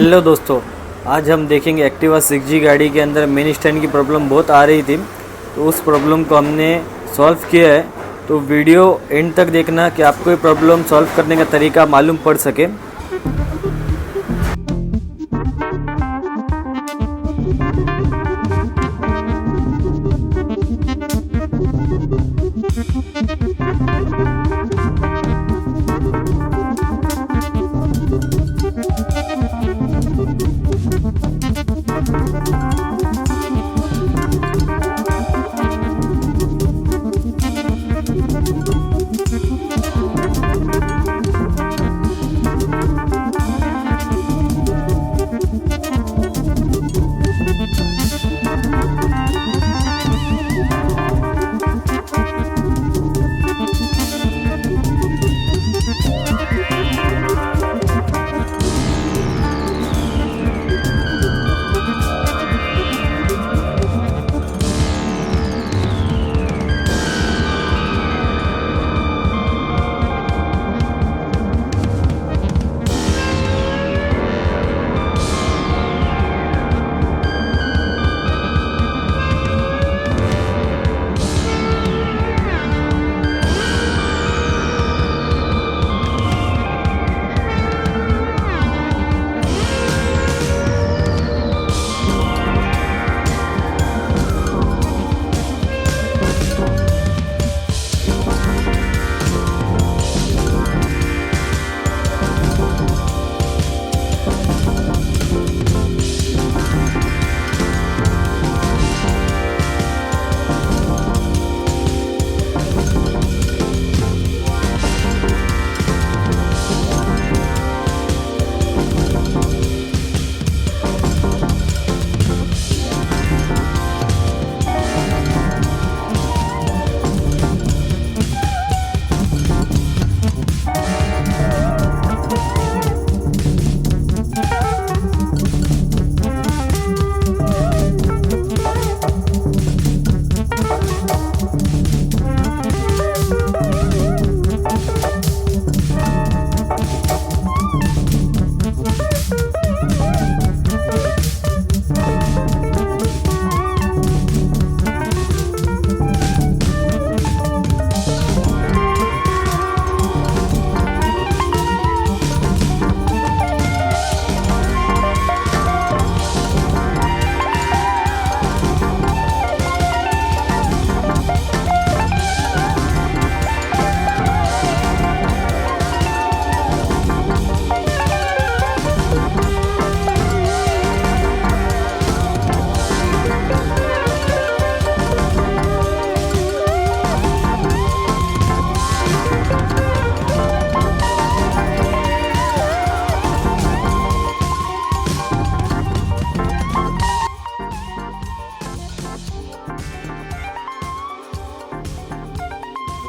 Hello दोस्तों, आज हम देखेंगे एक्टिवा 6G गाड़ी के अंदर मेन स्टैंड की प्रॉब्लम बहुत आ रही थी, तो उस प्रॉब्लम को हमने सॉल्व किया है। तो वीडियो एंड तक देखना कि आपको ये प्रॉब्लम सॉल्व करने का तरीका मालूम पड़ सके।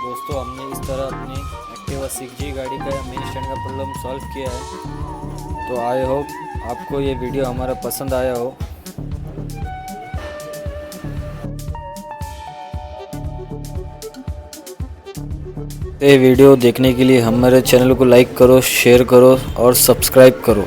दोस्तों, हमने इस तरह अपनी एक्टिवा 6G गाड़ी का मेन स्टैंड का प्रॉब्लम सॉल्व किया है। तो आई होप आपको ये वीडियो हमारा पसंद आया हो। ये वीडियो देखने के लिए हमारे चैनल को लाइक करो, शेयर करो और सब्सक्राइब करो।